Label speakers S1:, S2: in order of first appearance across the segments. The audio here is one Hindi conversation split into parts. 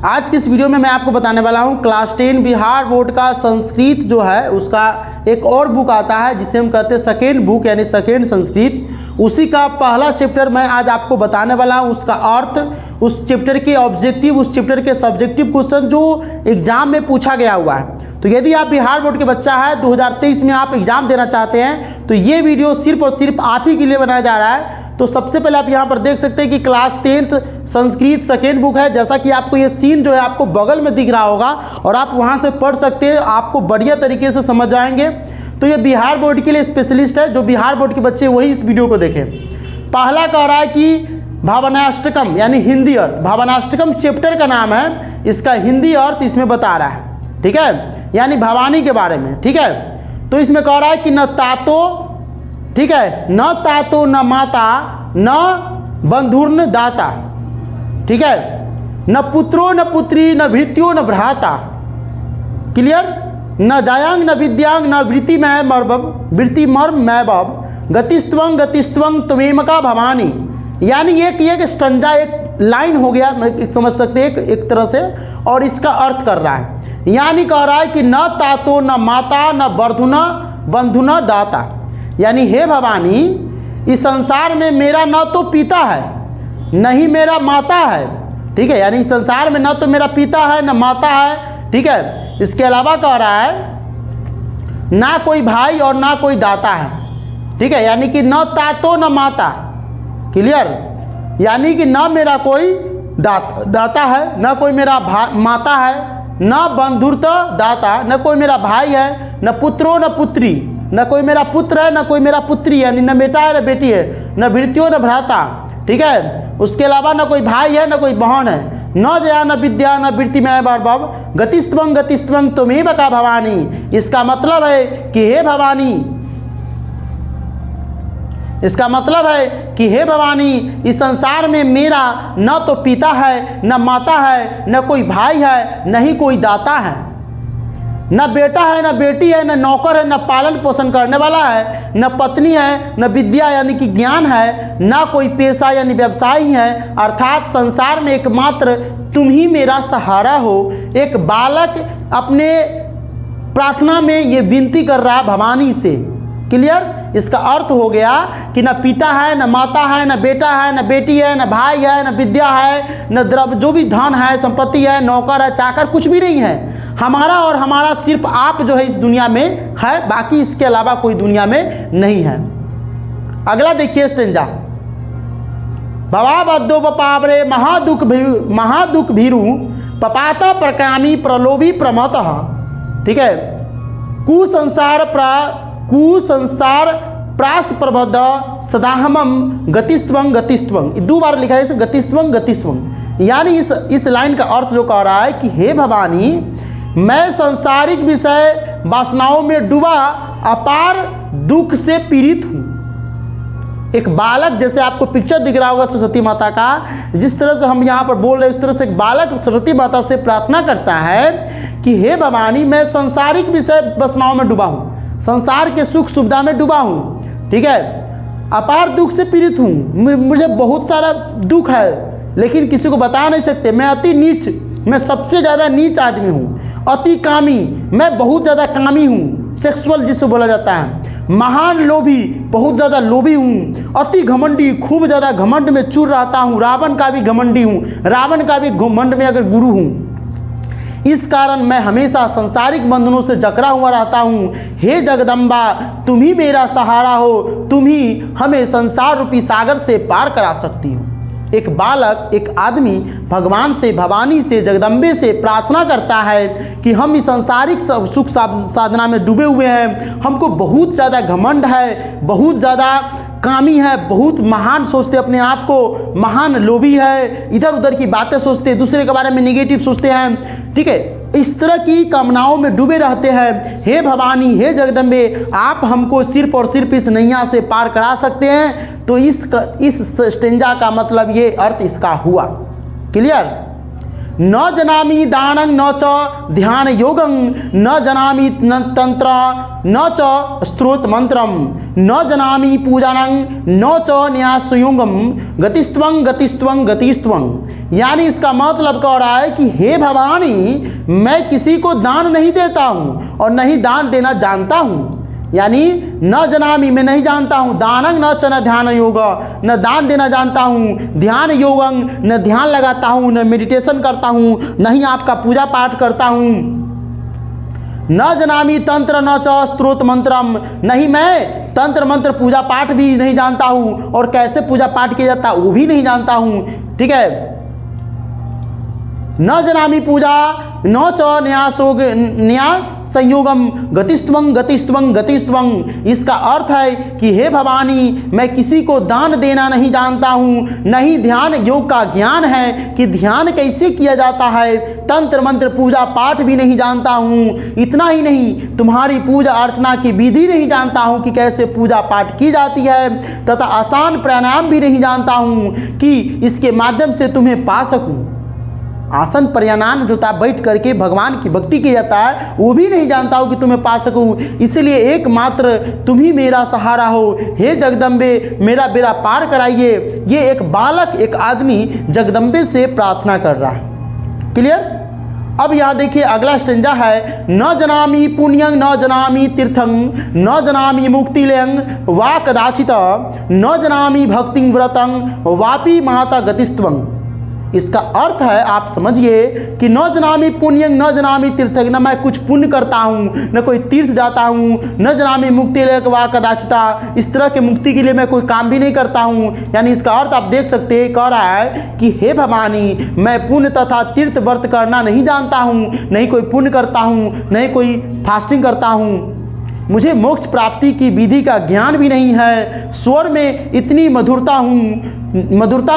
S1: आज की इस वीडियो में मैं आपको बताने वाला हूं क्लास 10 बिहार बोर्ड का संस्कृत जो है उसका एक और बुक आता है जिसे हम कहते हैं सेकेंड बुक यानी सेकेंड संस्कृत। उसी का पहला चैप्टर मैं आज आपको बताने वाला हूं, उसका अर्थ, उस चैप्टर के ऑब्जेक्टिव, उस चैप्टर के सब्जेक्टिव क्वेश्चन जो एग्जाम में पूछा गया हुआ है। तो यदि आप बिहार बोर्ड के बच्चा है 2023 में आप एग्जाम देना चाहते हैं तो ये वीडियो सिर्फ और सिर्फ आप ही के लिए बनाया जा रहा है। तो सबसे पहले आप यहाँ पर देख सकते हैं कि class 10th Sanskrit second book है। जैसा कि आपको ये सीन जो है आपको बगल में दिख रहा होगा और आप वहाँ से पढ़ सकते हैं, आपको बढ़िया तरीके से समझ जाएंगे। तो ये बिहार बोर्ड के लिए स्पेशलिस्ट है, जो बिहार बोर्ड के बच्चे वही इस वीडियो को देखें। पहला कह रहा है कि भावनाष्टकम यानी हिंदी अर्थ, भावनाष्टकम चैप्टर का नाम है, इसका हिंदी अर्थ इसमें बता रहा है, ठीक है, यानी भवानी के बारे में, ठीक है। तो इसमें कह रहा है कि न तातो, ठीक है, न तातो न माता न बंधुर्न दाता, ठीक है, न पुत्रो न पुत्री न भृत्यो न भ्राता, क्लियर, न जायांग न विद्यांग न वृत्ति में मर्बब वृत्ति मर्म मैं बब गतिस्त्वंग गतिस्त्वंग त्वेमका भवानी। यानी एक स्टंजा एक लाइन हो गया, मैं समझ सकते हैं एक तरह से, और इसका अर्थ कर रहा है। यानी कह रहा है कि न तातो न माता न बर्धुना बंधुना दाता, यानी हे भवानी इस संसार में मेरा न तो पिता है न ही मेरा माता है, ठीक है, यानी इस संसार में न तो मेरा पिता है न माता है, ठीक है। इसके अलावा कह रहा है ना कोई भाई और ना कोई दाता है, ठीक है, यानी कि न तातो न माता, क्लियर, यानी कि न मेरा कोई दाता है, न कोई मेरा माता है, न बंधुरता दाता, न कोई मेरा भाई है, न पुत्रो न पुत्री, न कोई मेरा पुत्र है न कोई मेरा पुत्री, यानी न बेटा है न बेटी है, न भृत्यो न भ्राता, ठीक है। उसके अलावा न कोई भाई है न कोई बहन है, न जया न विद्या न वृत्ति में बर्बब गतिस्त्वंग गतिस्त्वंग त्वमेव का भवानी। इसका मतलब है कि हे भवानी, इसका मतलब है कि हे भवानी इस संसार में मेरा न तो पिता है न माता है न कोई भाई है न ही कोई दाता है, न बेटा है न बेटी है न नौकर है न पालन पोषण करने वाला है, न पत्नी है न विद्या यानी कि ज्ञान है, न कोई पेशा यानी व्यवसाय है, अर्थात संसार में एकमात्र तुम ही मेरा सहारा हो। एक बालक अपने प्रार्थना में ये विनती कर रहा है भवानी से, क्लियर। इसका अर्थ हो गया कि न पिता है न माता है न बेटा है न बेटी है न भाई है न विद्या है न द्रव्य जो भी धन है संपत्ति है नौकर है चाकर कुछ भी नहीं है, हमारा और हमारा सिर्फ आप जो है इस दुनिया में है, बाकी इसके अलावा कोई दुनिया में नहीं है। अगला देखिए स्टेंजा, भवा बद्दो पपावरे महादुख भीरु पपाता प्रकामी प्रलोभी प्रमतः, ठीक है, कुसंसार प्रास प्रबद्ध सदाहमम गतिस्त्वंग गतिस्त्वंग, दो बार लिखा है गतिस्त्वंग गतिस्त्वंग। यानी इस लाइन का अर्थ जो कह रहा है कि हे भवानी मैं सांसारिक विषय वासनाओं में डूबा अपार दुख से पीड़ित हूँ। एक बालक, जैसे आपको पिक्चर दिख रहा होगा सरस्वती माता का, जिस तरह से हम यहाँ पर बोल रहे हैं उस तरह से एक बालक सरस्वती माता से प्रार्थना करता है कि हे भवानी मैं सांसारिक विषय वासनाओं में डूबा हूँ, संसार के सुख सुविधा में डूबा हूँ, ठीक है, अपार दुख से पीड़ित हूँ, मुझे बहुत सारा दुख है लेकिन किसी को बता नहीं सकते, मैं अति नीच, मैं सबसे ज़्यादा नीच आदमी हूँ, अति कामी, मैं बहुत ज़्यादा कामी हूँ, सेक्सुअल जिससे बोला जाता है, महान लोभी, बहुत ज़्यादा लोभी हूँ, अति घमंडी, खूब ज़्यादा घमंड में चूर रहता हूँ, रावण का भी घमंडी हूँ, रावण का भी घमंड में अगर गुरु हूँ, इस कारण मैं हमेशा सांसारिक बंधनों से जकड़ा हुआ रहता हूँ। हे जगदम्बा तुम ही मेरा सहारा हो, तुम ही हमें संसार रूपी सागर से पार करा सकती हो। एक बालक, एक आदमी भगवान से, भवानी से, जगदम्बे से प्रार्थना करता है कि हम इस सांसारिक सुख साधना में डूबे हुए हैं, हमको बहुत ज़्यादा घमंड है, बहुत ज़्यादा कामी है, बहुत महान सोचते अपने आप को, महान लोभी है, इधर उधर की बातें सोचते, दूसरे के बारे में नेगेटिव सोचते हैं, ठीक है, इस तरह की कामनाओं में डूबे रहते हैं। हे भवानी, हे जगदम्बे आप हमको सिर्फ और सिर्फ इस नैया से पार करा सकते हैं। तो इस स्टेंजा का मतलब ये अर्थ इसका हुआ, क्लियर। न जनामि दानं न च ध्यान योगं न जनामि तंत्र न च स्त्रोत मंत्रम न जनामि पूजानं न च न्यासयोगम गतिस्त्वं गतिस्त्वं गतिस्त्वं। यानी इसका मतलब कह रहा है कि हे भवानी, मैं किसी को दान नहीं देता हूँ और नहीं दान देना जानता हूँ। यानी न जनामि, मैं नहीं जानता हूँ, दानंग न च न ध्यान योग, न दान देना जानता हूँ, ध्यान योगंग न ध्यान लगाता हूँ, न मेडिटेशन करता हूँ, नहीं आपका पूजा पाठ करता हूँ। न जनामि तंत्र न च स्त्रोत मंत्रम, नहीं मैं तंत्र मंत्र पूजा पाठ भी नहीं जानता हूँ और कैसे पूजा पाठ किया जाता वो भी नहीं जानता हूँ। ठीक है, न जनामि पूजा न च न्याय संयोगम गतिस्त्वं गतिस्त्वं गतिस्त्वं। इसका अर्थ है कि हे भवानी, मैं किसी को दान देना नहीं जानता हूँ, नहीं ध्यान योग का ज्ञान है कि ध्यान कैसे किया जाता है, तंत्र मंत्र पूजा पाठ भी नहीं जानता हूँ। इतना ही नहीं, तुम्हारी पूजा अर्चना की विधि नहीं जानता हूँ कि कैसे पूजा पाठ की जाती है, तथा आसान प्राणायाम भी नहीं जानता हूँ कि इसके माध्यम से तुम्हें पा सकूँ। आसन प्राणायाम जो था बैठ करके भगवान की भक्ति की जाता है वो भी नहीं जानता हूँ कि तुम्हें पा सकूँ। इसलिए एकमात्र तुम ही मेरा सहारा हो, हे जगदम्बे मेरा बेड़ा पार कराइए। ये एक बालक, एक आदमी जगदम्बे से प्रार्थना कर रहा है। क्लियर। अब यहाँ देखिए अगला स्टेंजा है, न जनामि पुण्यं न जनामि तीर्थं न जनामि मुक्तिलयं वा कदाचित न जनामि भक्तिं व्रतं वापि माता गतिस्त्वं। इसका अर्थ है, आप समझिए कि न जनामि पुण्यं न जनामि तीर्थं, न मैं कुछ पुण्य करता हूँ, न कोई तीर्थ जाता हूँ, न जनामि मुक्तिलय वा कदाचिता, इस तरह के मुक्ति के लिए मैं कोई काम भी नहीं करता हूँ। यानी इसका अर्थ आप देख सकते हैं, कह रहा है कि हे भवानी, मैं पुण्य तथा तीर्थ व्रत करना नहीं जानता हूँ, नहीं कोई पुण्य करता हूँ, नहीं कोई फास्टिंग करता हूँ, मुझे मोक्ष प्राप्ति की विधि का ज्ञान भी नहीं है, स्वर में इतनी मधुरता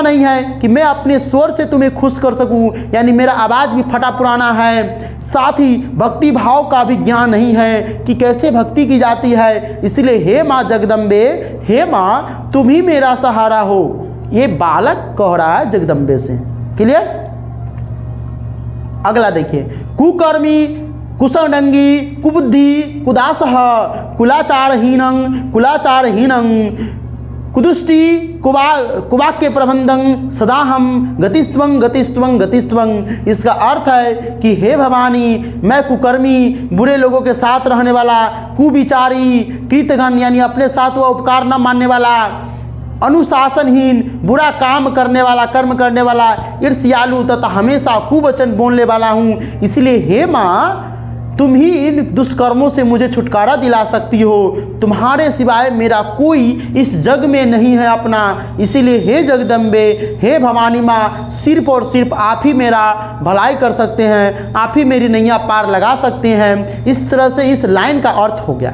S1: नहीं है कि मैं अपने स्वर से तुम्हें खुश कर सकूं, यानी मेरा आवाज़ भी फटा पुराना है, साथ ही भक्ति भाव का भी ज्ञान नहीं है कि कैसे भक्ति की जाती है। इसलिए हे माँ जगदम्बे, हे माँ तुम ही मेरा सहारा हो। ये बालक कह रहा है जगदम्बे से। क्लियर। अगला देखिए, कुकर्मी कुसंडंगी कुबुद्धि कुदासः कुलाचारहीनं कुदुष्टि कुवाक्य प्रबंधं सदा हम गतिस्त्वं गतिस्त्वं गतिस्त्वं। इसका अर्थ है कि हे भवानी, मैं कुकर्मी, बुरे लोगों के साथ रहने वाला, कुविचारी, कृतघ्न यानी अपने साथ वह उपकार न मानने वाला, अनुशासनहीन, बुरा काम करने वाला, कर्म करने वाला, ईर्ष्यालु तथा हमेशा कुवचन बोलने वाला हूँ। इसलिए हे माँ, तुम ही इन दुष्कर्मों से मुझे छुटकारा दिला सकती हो, तुम्हारे सिवाय मेरा कोई इस जग में नहीं है अपना। इसीलिए हे जगदम्बे, हे भवानी माँ, सिर्फ और सिर्फ आप ही मेरा भलाई कर सकते हैं, आप ही मेरी नैया पार लगा सकते हैं। इस तरह से इस लाइन का अर्थ हो गया।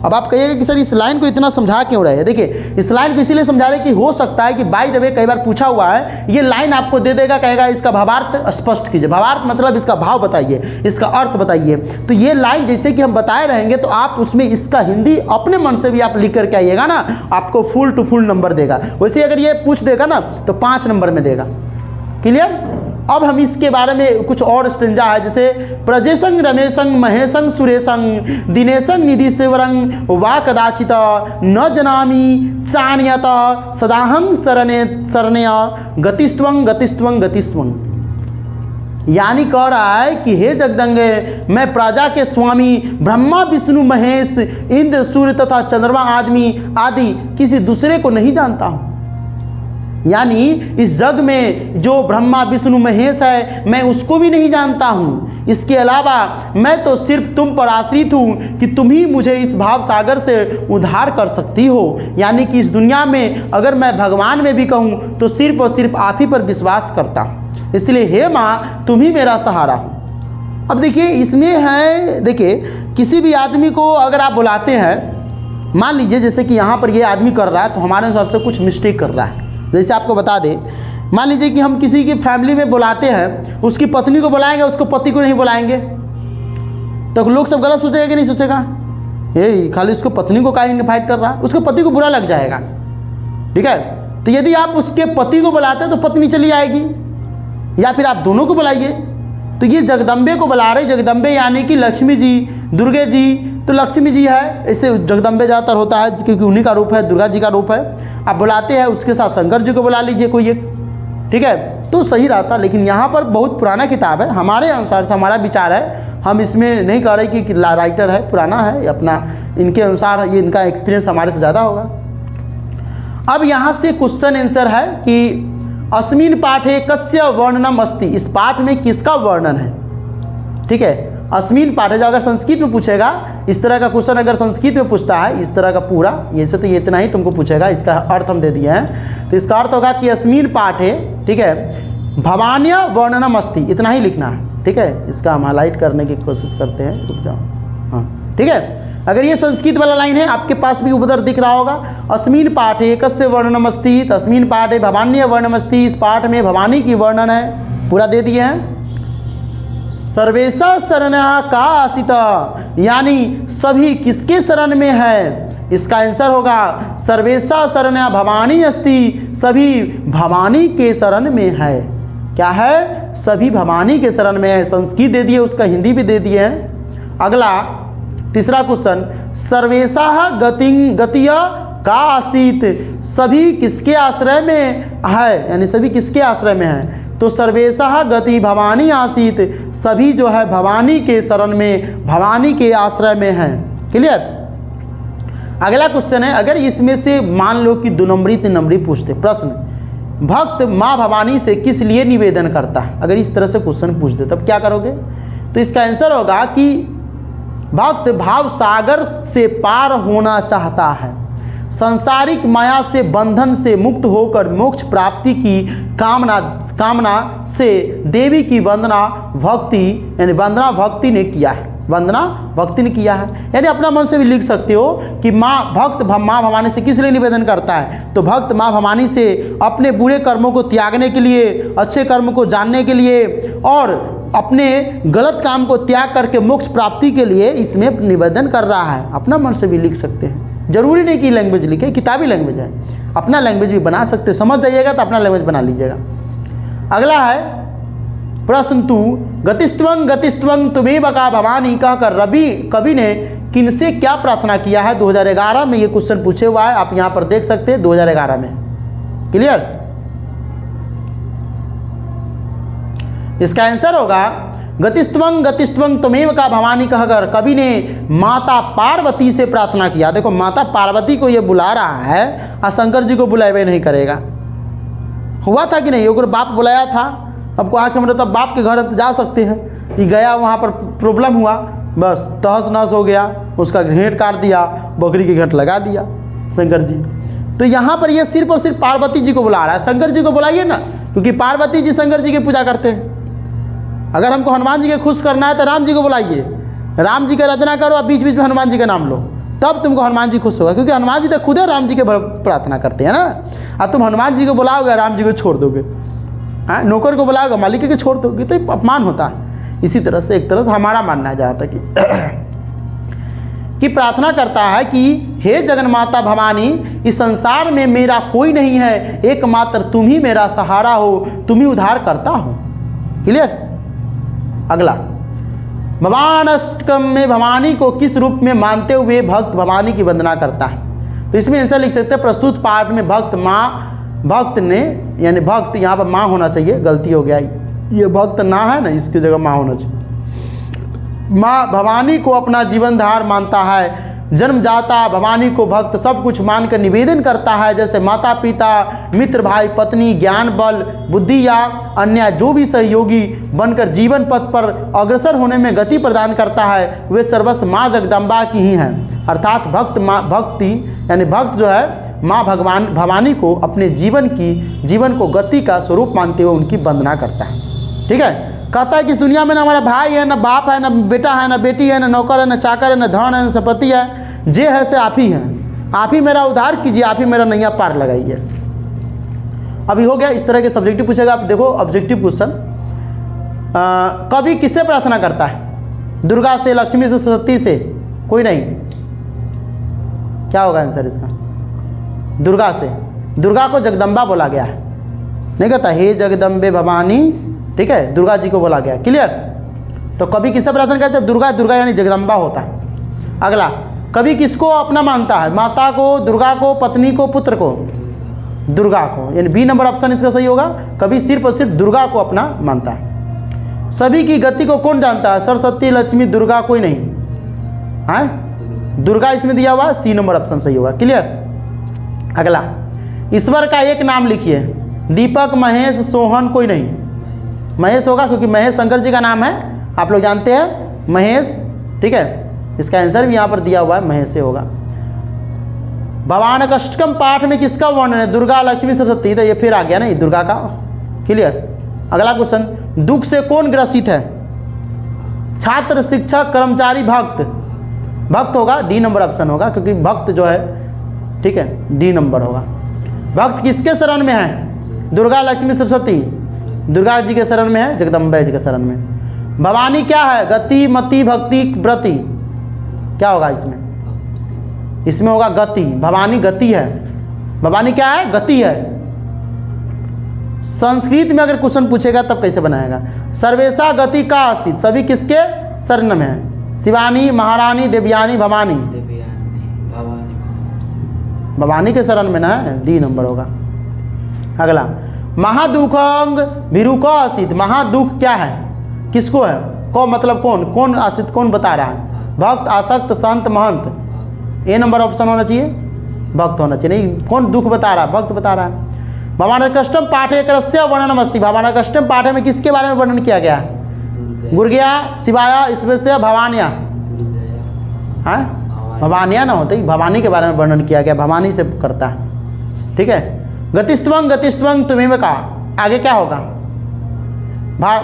S1: अब आप कहिएगा कि सर इस लाइन को इतना समझा क्यों रहे हैं। देखिए इस लाइन को इसीलिए समझा रहे कि हो सकता है कि बाय द वे कई बार पूछा हुआ है, ये लाइन आपको दे देगा, कहेगा इसका भावार्थ स्पष्ट कीजिए। भावार्थ मतलब इसका भाव बताइए, इसका अर्थ बताइए। तो ये लाइन जैसे कि हम बताए रहेंगे तो आप उसमें इसका हिंदी अपने मन से भी आप लिख करके आइएगा ना, आपको फुल टू फुल नंबर देगा। वैसे अगर ये पूछ देगा ना तो 5 नंबर में देगा। क्लियर। अब हम इसके बारे में कुछ और स्टेंजा है, जैसे प्रजेशं रमेशं महेशं सुरेशं दिनेशं निधिश्वरं वा कदाचित न जनामि चान्यत सदाहं शरणया गतिस्त्वं गतिस्त्वं गतिस्त्वं। यानी कह रहा है कि हे जगदम्बे, मैं प्रजा के स्वामी ब्रह्मा विष्णु महेश इंद्र सूर्य तथा चंद्रमा आदि किसी दूसरे को नहीं जानता हूँ। यानी इस जग में जो ब्रह्मा विष्णु महेश है मैं उसको भी नहीं जानता हूँ। इसके अलावा मैं तो सिर्फ तुम पर आश्रित हूँ कि तुम ही मुझे इस भाव सागर से उद्धार कर सकती हो। यानी कि इस दुनिया में अगर मैं भगवान में भी कहूँ तो सिर्फ और सिर्फ आप ही पर विश्वास करता हूँ। इसलिए हे माँ, तुम ही मेरा सहारा हो। अब देखिए इसमें है, देखिए किसी भी आदमी को अगर आप बुलाते हैं, मान लीजिए जैसे कि यहाँ पर ये आदमी कर रहा है तो हमारे हिसाब से कुछ मिस्टेक कर रहा है। जैसे आपको बता दें, मान लीजिए कि हम किसी की फैमिली में बुलाते हैं, उसकी पत्नी को बुलाएंगे, उसको पति को नहीं बुलाएंगे, तो लोग सब गलत सोचेगा कि नहीं सोचेगा, ये खाली उसको पत्नी को काहे इनवाइट कर रहा है, उसको पति को बुरा लग जाएगा। ठीक है। तो यदि आप उसके पति को बुलाते हैं तो पत्नी चली आएगी, या फिर आप दोनों को बुलाइए। तो ये जगदम्बे को बुला रहे, जगदम्बे यानी कि लक्ष्मी जी, दुर्गे जी, तो लक्ष्मी जी है, ऐसे जगदम्बे ज़्यादातर होता है क्योंकि उन्हीं का रूप है, दुर्गा जी का रूप है। आप बुलाते हैं, उसके साथ शंकर जी को बुला लीजिए कोई एक, ठीक है, तो सही रहता। लेकिन यहाँ पर बहुत पुराना किताब है, हमारे अनुसार से हमारा विचार है, हम इसमें नहीं कह रहे कि राइटर है पुराना है अपना, इनके अनुसार ये इनका एक्सपीरियंस हमारे से ज़्यादा होगा। अब यहाँ से क्वेश्चन आंसर है कि अस्मिन् पाठे कस्य वर्णनम अस्ति, इस पाठ में किसका वर्णन है, ठीक है। अस्मिन् पाठे, जो अगर संस्कृत में पूछेगा, इस तरह का क्वेश्चन अगर संस्कृत में पूछता है इस तरह का पूरा, ये से तो ये इतना ही तुमको पूछेगा, इसका अर्थ हम दे दिए हैं। तो इसका अर्थ होगा कि अस्मिन् पाठे, ठीक है, भवान्या वर्णनम अस्ति, इतना ही लिखना है, ठीक है। इसका हम हाईलाइट करने की कोशिश करते हैं, रुक जाओ, हाँ ठीक है। अगर ये संस्कृत वाला लाइन है, आपके पास भी उधर दिख रहा होगा, अस्मिन् पाठे कस्य वर्णनम अस्ति, अस्मिन् पाठे भवान्या वर्णनम अस्ति, इस पाठ में भवानी की वर्णन है, पूरा दे दिए हैं। सर्वेशा शरणा का आसित, यानी सभी किसके शरण में है, इसका आंसर होगा सर्वेशा शरणा भवानी अस्ति, सभी भवानी के शरण में है। क्या है, सभी भवानी के शरण में है। संस्कृत दे दिए, उसका हिंदी भी दे दिए हैं। अगला तीसरा क्वेश्चन, सर्वेशा गतिय का आसीत, सभी किसके आश्रय में है, यानी सभी किसके आश्रय में है, तो सर्वेशा गति भवानी आसीत, सभी जो है भवानी के शरण में, भवानी के आश्रय में है। क्लियर। अगला क्वेश्चन है, अगर इसमें से मान लो कि 2 नंबरी 3 नंबरी पूछते प्रश्न, भक्त माँ भवानी से किस लिए निवेदन करता है, अगर इस तरह से क्वेश्चन पूछ दे तब क्या करोगे, तो इसका आंसर होगा कि भक्त भाव सागर से पार होना चाहता है, सांसारिक माया से बंधन से मुक्त होकर मोक्ष प्राप्ति की कामना से देवी की वंदना भक्ति, यानी वंदना भक्ति ने किया है, वंदना भक्ति ने किया है। यानी अपना मन से भी लिख सकते हो कि भक्त माँ भवानी से किस लिए निवेदन करता है, तो भक्त माँ भवानी से अपने बुरे कर्मों को त्यागने के लिए, अच्छे कर्म को जानने के लिए और अपने गलत काम को त्याग करके मोक्ष प्राप्ति के लिए इसमें निवेदन कर रहा है। अपना मन से भी लिख सकते हैं, जरूरी नहीं कि लैंग्वेज लिखे, किताबी लैंग्वेज है, अपना लैंग्वेज भी बना सकते, समझ जाइएगा तो अपना लैंग्वेज बना लीजिएगा। अगला है प्रश्न 2, गतिस्त्वं तुमेव का भवानी कहकर रवि कवि ने किनसे क्या प्रार्थना किया है। 2011 में ये क्वेश्चन पूछे हुआ है, आप यहाँ पर देख सकते हैं 2011 में। क्लियर। इसका आंसर होगा गतिस्त्वं तुमेव का भवानी कहकर कवि ने माता पार्वती से प्रार्थना किया। देखो माता पार्वती को ये बुला रहा है और शंकर जी को बुलाए नहीं करेगा। हुआ था कि नहीं, ओकर बाप बुलाया था, अब को आके मतलब तब बाप के घर जा सकते हैं, ये गया वहाँ पर प्रॉब्लम हुआ, बस तहस नहस हो गया, उसका घेंट काट दिया, बकरी के घेंट लगा दिया शंकर जी। तो यहाँ पर ये सिर्फ और सिर्फ पार्वती जी को बुला रहा है, शंकर जी को बुलाइए ना, क्योंकि पार्वती जी शंकर जी की पूजा करते हैं। अगर हमको हनुमान जी के खुश करना है तो राम जी को बुलाइए, राम जी का आराधना करो और बीच बीच में हनुमान जी का नाम लो, तब तुमको हनुमान जी खुश होगा, क्योंकि हनुमान जी तो खुद राम जी के प्रार्थना करते हैं ना। अब तुम हनुमान जी को बुलाओगे, राम जी को छोड़ दोगे, हाँ नौकर को बुलाओगे, मालिक को छोड़ दोगे, तो अपमान होता है। इसी तरह से एक तरह से हमारा मानना है जहाँ तक कि प्रार्थना करता है कि हे जगन्माता भवानी, इस संसार में मेरा कोई नहीं है, एकमात्र तुम ही मेरा सहारा हो, तुम ही उद्धार करता हो। क्लियर। अगला, भवान अष्टकम में भवानी को किस रूप में मानते हुए भक्त भवानी की वंदना करता है। तो इसमें ऐसा लिख सकते हैं, प्रस्तुत पाठ में भक्त माँ, भक्त ने, यानी भक्त यहाँ पर माँ होना चाहिए, गलती हो गया, ये भक्त ना है ना, इसकी जगह माँ होना चाहिए। माँ भवानी को अपना जीवनधार मानता है, जन्मजाता भवानी को भक्त सब कुछ मानकर निवेदन करता है, जैसे माता पिता, मित्र भाई पत्नी, ज्ञान बल बुद्धि या अन्य जो भी सहयोगी बनकर जीवन पथ पर अग्रसर होने में गति प्रदान करता है, वे सर्वस्व माँ जगदम्बा की ही हैं। अर्थात भक्त माँ भक्ति, यानी भक्त जो है माँ भवानी को अपने जीवन को गति का स्वरूप मानते हुए उनकी वंदना करता है। ठीक है। कहता है कि इस दुनिया में ना हमारा भाई है, ना बाप है, ना बेटा है, ना बेटी है, ना नौकर है, ना चाकर है, ना धन है, ना संपत्ति है, जे है से आप ही हैं, आप ही मेरा उद्धार कीजिए, आप ही मेरा नैया पार लगाइए। अभी हो गया। इस तरह के सब्जेक्टिव पूछेगा, आप देखो ऑब्जेक्टिव क्वेश्चन, कवि किससे प्रार्थना करता है, दुर्गा से, लक्ष्मी से, सरस्वती से, कोई नहीं, क्या होगा आंसर इसका, दुर्गा से। दुर्गा को जगदम्बा बोला गया है, नहीं कहता हे जगदम्बे भवानी ठीक है, दुर्गा जी को बोला गया। क्लियर। तो कवि किससे प्रार्थना करते हैं? दुर्गा। दुर्गा यानी जगदम्बा होता है। अगला, कवि किसको अपना मानता है? माता को, दुर्गा को, पत्नी को, पुत्र को? दुर्गा को, यानी बी नंबर ऑप्शन इसका सही होगा। कवि सिर्फ और सिर्फ दुर्गा को अपना मानता है। सभी की गति को कौन जानता है? सरस्वती, लक्ष्मी, दुर्गा, कोई नहीं है। दुर्गा इसमें दिया हुआ, सी नंबर ऑप्शन सही होगा। क्लियर। अगला, ईश्वर का एक नाम लिखिए। दीपक, महेश, सोहन, कोई नहीं। महेश होगा क्योंकि महेश शंकर जी का नाम है, आप लोग जानते हैं महेश। ठीक है, इसका आंसर भी यहाँ पर दिया हुआ है, महेश से होगा। भवानकाष्टकम पाठ में किसका वर्णन है? दुर्गा, लक्ष्मी, सरस्वती। तो ये फिर आ गया ना, ये दुर्गा का। क्लियर। अगला क्वेश्चन, दुख से कौन ग्रसित है? छात्र, शिक्षक, कर्मचारी, भक्त? भक्त होगा, डी नंबर ऑप्शन होगा क्योंकि भक्त जो है, ठीक है, डी नंबर होगा। भक्त किसके शरण में है? दुर्गा, लक्ष्मी, सरस्वती? दुर्गा जी के शरण में है, जगदम्बा जी के शरण में। भवानी क्या है? गति, मति, भक्ति, व्रति? क्या होगा इसमें? इसमें होगा गति। भवानी गति है। भवानी क्या है? गति है। संस्कृत में अगर क्वेश्चन पूछेगा तब कैसे बनाएगा? सर्वेशा गति का आसित, सभी किसके शरण में है? शिवानी, महारानी, देवयानी, भवानी? भवानी के शरण में ना है, डी नंबर होगा। अगला, महादुखंग भिरुको आसित। महादुख क्या है? किसको है? को मतलब कौन? कौन आसित? कौन बता रहा है? भक्त, आसक्त, संत, महंत? ए नंबर ऑप्शन होना चाहिए, भक्त होना चाहिए। नहीं, कौन दुख बता रहा है? भक्त बता रहा है। भवानकाष्टम पाठे करस्य वर्णनम अस्ति। भवानकाष्टम पाठे में किसके बारे में वर्णन किया गया है? गुर्गया, शिवाया, ईश्वरस्य, भवानिया? हाँ, भवानिया ना होते ही, भवानी के बारे में वर्णन किया गया, भवानी से करता है। ठीक है। गतिस्त्वं, गतिस्त्वं तुम्हें का आगे क्या होगा?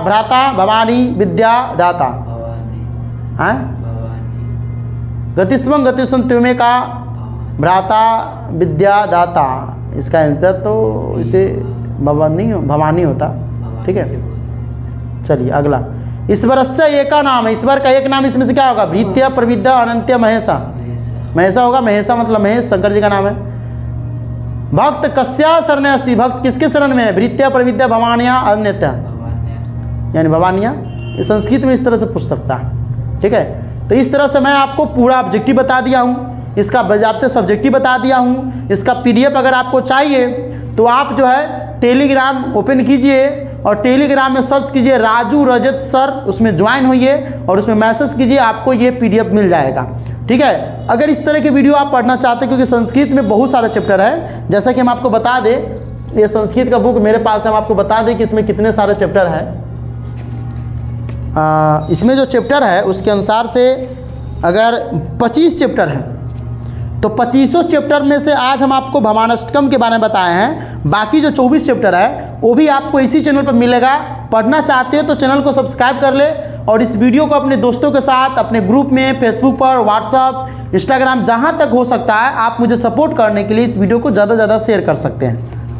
S1: भ्राता, भवानी, विद्या, दाता? हाँ, गतिस्त्वं, गतिस्त्वं तुम्हें का भ्राता, विद्या, दाता? इसका आंसर तो इसे भवानी होता। ठीक है, चलिए अगला, ईश्वरस्य एका नाम है। ईश्वर का एक नाम इसमें से क्या होगा? भृत्य, प्रविद्या, अनंत्य, महेशा? महेशा होगा। महेशा मतलब महेश, शंकर जी का नाम है। भक्त कस्या शरण अस्ति? भक्त किसके शरण में है? भृत्या, प्रविद्या, भवानिया, अन्यत्या? यानी भवानिया। ये संस्कृत में इस तरह से पूछ सकता है। ठीक है, तो इस तरह से मैं आपको पूरा ऑब्जेक्टिव बता दिया हूँ, इसका बाज़ाब्ते सब्जेक्टिव बता दिया हूँ। इसका पीडीएफ अगर आपको चाहिए तो आप जो है टेलीग्राम ओपन कीजिए और टेलीग्राम में सर्च कीजिए राजू रजत सर, उसमें ज्वाइन होइए और उसमें मैसेज कीजिए, आपको ये पीडीएफ मिल जाएगा। ठीक है, अगर इस तरह की वीडियो आप पढ़ना चाहते हैं, क्योंकि संस्कृत में बहुत सारे चैप्टर है, जैसा कि हम आपको बता दें, ये संस्कृत का बुक मेरे पास है, हम आपको बता दें कि इसमें कितने सारे चैप्टर हैं। इसमें जो चैप्टर है उसके अनुसार से अगर 25 चैप्टर हैं तो 25 चैप्टर में से आज हम आपको भवानष्टकम के बारे में बताए हैं। बाकी जो 24 चैप्टर है वो भी आपको इसी चैनल पर मिलेगा। पढ़ना चाहते हो तो चैनल को सब्सक्राइब कर ले और इस वीडियो को अपने दोस्तों के साथ, अपने ग्रुप में, फेसबुक पर, व्हाट्सएप, इंस्टाग्राम, जहाँ तक हो सकता है आप मुझे सपोर्ट करने के लिए इस वीडियो को ज़्यादा से ज़्यादा शेयर कर सकते हैं।